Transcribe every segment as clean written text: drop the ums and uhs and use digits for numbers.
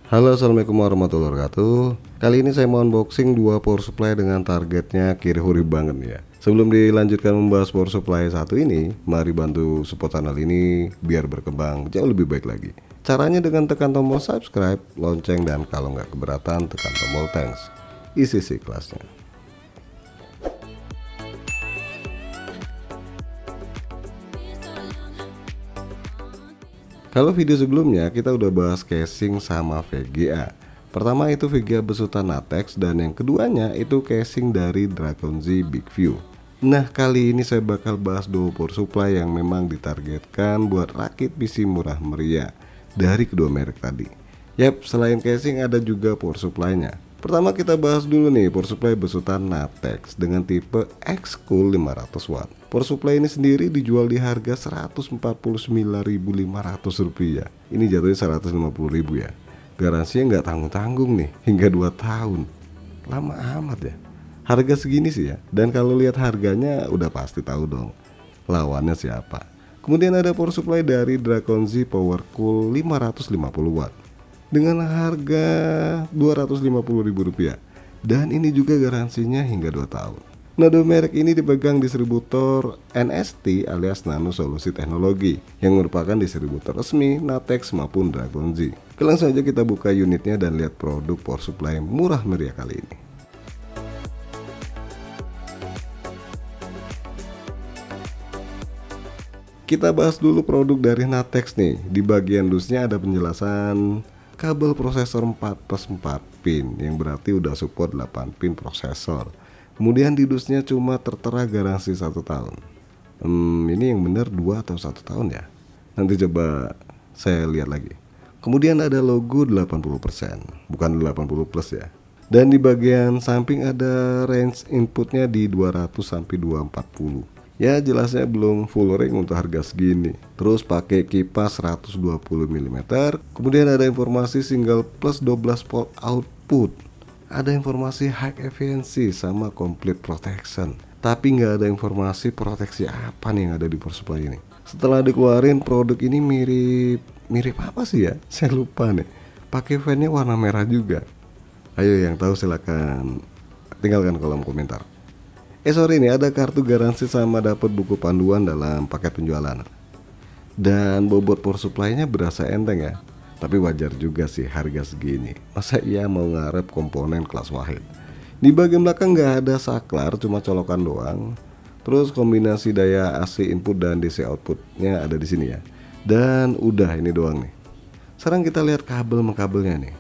Halo, assalamualaikum warahmatullahi wabarakatuh. Kali ini saya mau unboxing dua power supply dengan targetnya kiri-huri banget ya. Sebelum dilanjutkan membahas power supply satu ini, mari bantu support channel ini biar berkembang jauh lebih baik lagi. Caranya dengan tekan tombol subscribe, lonceng, dan kalau nggak keberatan tekan tombol thanks. Isi kelasnya. Kalau video sebelumnya kita udah bahas casing sama VGA. Pertama itu VGA besutan Natex dan yang keduanya itu casing dari Dragon Z Big View. Nah, kali ini saya bakal bahas dua power supply yang memang ditargetkan buat rakit PC murah meriah dari kedua merek tadi. Yap, selain casing ada juga power supply-nya. Pertama kita bahas dulu nih power supply besutan Natex dengan tipe X-Cool 500 watt. Power supply ini sendiri dijual di harga Rp149.500. Ini jatuhnya Rp150.000 ya. Garansinya nggak tanggung-tanggung nih, hingga 2 tahun. Lama amat ya. Harga segini sih ya. Dan kalau lihat harganya udah pasti tahu dong lawannya siapa. Kemudian ada power supply dari Dragon Z PowerCool 550 watt dengan harga Rp250.000 dan ini juga garansinya hingga 2 tahun. Nah, dua merek ini dipegang distributor NST alias Nano Solusi Teknologi yang merupakan distributor resmi Natex maupun Dragon Z. Langsung saja kita buka unitnya dan lihat produk power supply murah meriah kali ini. Kita bahas dulu produk dari Natex nih. Di bagian dusnya ada penjelasan kabel prosesor 4+4 pin yang berarti udah support 8 pin prosesor. Kemudian di dusnya cuma tertera garansi 1 tahun. Ini yang benar 2 atau 1 tahun ya? Nanti coba saya lihat lagi. Kemudian ada logo 80%, bukan 80 plus ya. Dan di bagian samping ada range inputnya di 200 sampai 240. Ya jelasnya belum full ring untuk harga segini. Terus pakai kipas 120 mm. Kemudian ada informasi single plus 12 volt output. Ada informasi high efficiency sama complete protection. Tapi nggak ada informasi proteksi apa nih yang ada di power supply ini. Setelah dikeluarin produk ini mirip apa sih ya? Saya lupa nih. Pakai fan-nya warna merah juga. Ayo yang tahu silakan tinggalkan kolom komentar. Sorry nih, ada kartu garansi sama dapat buku panduan dalam paket penjualan. Dan bobot power supply-nya berasa enteng ya. Tapi wajar juga sih harga segini. Masa iya mau ngarep komponen kelas wahid. Di bagian belakang nggak ada saklar, cuma colokan doang. Terus kombinasi daya AC input dan DC outputnya ada di sini ya. Dan udah ini doang nih. Sekarang kita lihat kabelnya nih.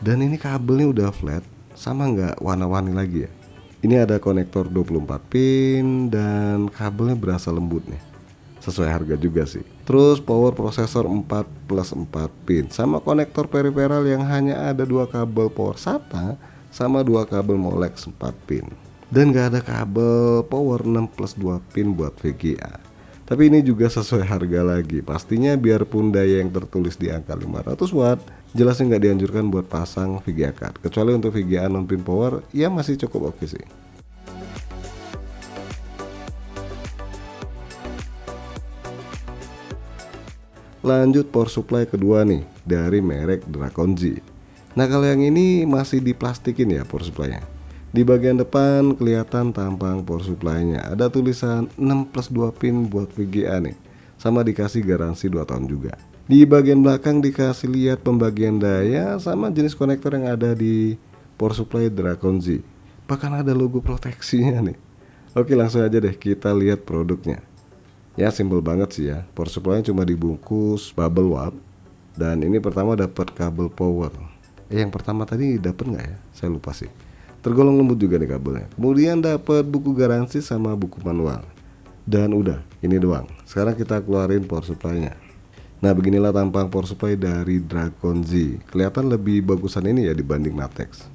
Dan ini kabelnya udah flat, sama nggak warna-warni lagi ya. Ini ada konektor 24 pin dan kabelnya berasa lembut nih. Sesuai harga juga sih. Terus power processor 4+4 pin sama konektor peripheral yang hanya ada 2 kabel power SATA sama 2 kabel Molex 4 pin. Dan gak ada kabel power 6+2 pin buat VGA. Tapi ini juga sesuai harga lagi. Pastinya biarpun daya yang tertulis di angka 500 watt, jelasnya nggak dianjurkan buat pasang VGA card. Kecuali untuk VGA non pin power, ya masih cukup oke sih. Lanjut power supply kedua nih dari merek Dragon Z. Nah kalau yang ini masih diplastikin ya power supply-nya. Di bagian depan kelihatan tampang power supply-nya. Ada tulisan 6+2 pin buat VGA nih. Sama dikasih garansi 2 tahun juga. Di bagian belakang dikasih lihat pembagian daya sama jenis konektor yang ada di power supply Dragon Z. Bahkan ada logo proteksinya nih. Oke langsung aja deh kita lihat produknya. Ya simple banget sih ya. Power supply-nya cuma dibungkus bubble wrap. Dan ini pertama dapat kabel power. Yang pertama tadi dapat nggak ya? Saya lupa sih. Tergolong lembut juga nih kabelnya. Kemudian dapat buku garansi sama buku manual. Dan udah, ini doang. Sekarang kita keluarin power supply-nya. Nah beginilah tampang power supply dari Dragon Z. Kelihatan lebih bagusan ini ya dibanding Natex.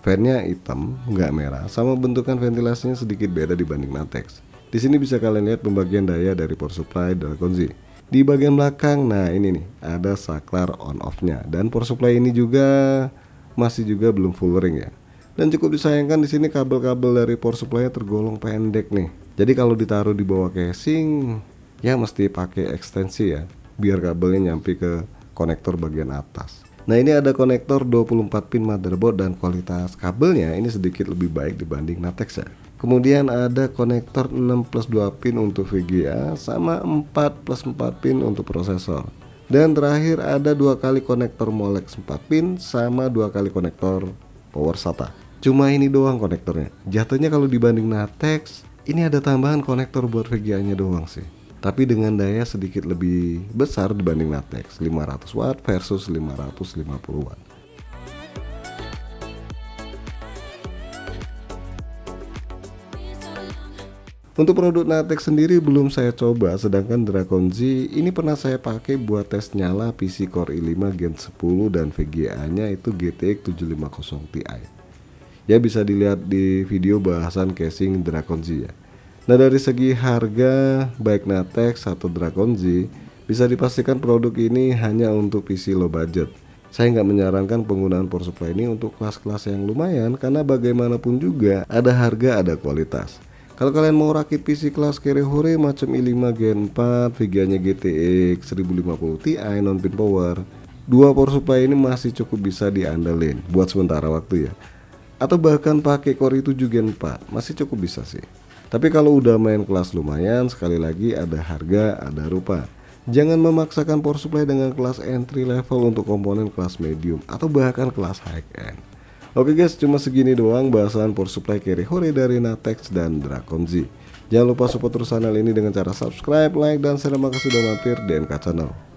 Fan-nya hitam, nggak merah, sama bentukan ventilasinya sedikit beda dibanding Natex. Di sini bisa kalian lihat pembagian daya dari power supply Dragon Z. Di bagian belakang, nah ini nih, ada saklar on off-nya. Dan power supply ini juga masih juga belum full ring ya. Dan cukup disayangkan di sini kabel-kabel dari power supply-nya tergolong pendek nih. Jadi kalau ditaruh di bawah casing, ya mesti pakai ekstensi ya, biar kabelnya nyampe ke konektor bagian atas. Nah, ini ada konektor 24 pin motherboard dan kualitas kabelnya ini sedikit lebih baik dibanding Natex ya. Kemudian ada konektor 6 plus 2 pin untuk VGA sama 4 plus 4 pin untuk prosesor. Dan terakhir ada 2 kali konektor Molex 4 pin sama 2 kali konektor power SATA. Cuma ini doang konektornya. Jatuhnya kalau dibanding Natex, ini ada tambahan konektor buat VGA-nya doang sih. Tapi dengan daya sedikit lebih besar dibanding Natex, 500 watt versus 550 watt. Untuk produk Natex sendiri belum saya coba, sedangkan Dragon Z ini pernah saya pakai buat tes nyala PC Core i5 Gen 10 dan VGA-nya itu GTX 750 Ti. Ya, bisa dilihat di video bahasan casing Dragon Z ya. Nah, dari segi harga baik Natex atau Dragon Z bisa dipastikan produk ini hanya untuk PC low budget. Saya nggak menyarankan penggunaan power supply ini untuk kelas-kelas yang lumayan karena bagaimanapun juga ada harga ada kualitas. Kalau kalian mau rakit PC kelas carry hore macam i5 Gen 4, VGA-nya GTX 1050 Ti non-pin power, dua power supply ini masih cukup bisa diandalin buat sementara waktu ya. Atau bahkan pakai Core i7 Gen 4 masih cukup bisa sih. Tapi kalau udah main kelas lumayan, sekali lagi ada harga ada rupa. Jangan memaksakan power supply dengan kelas entry level untuk komponen kelas medium atau bahkan kelas high end. Oke guys, cuma segini doang bahasan power supply carry hore dari Natex dan Dragon Z. Jangan lupa support terus channel ini dengan cara subscribe, like, dan share. Terima kasih sudah mampir di MK Channel.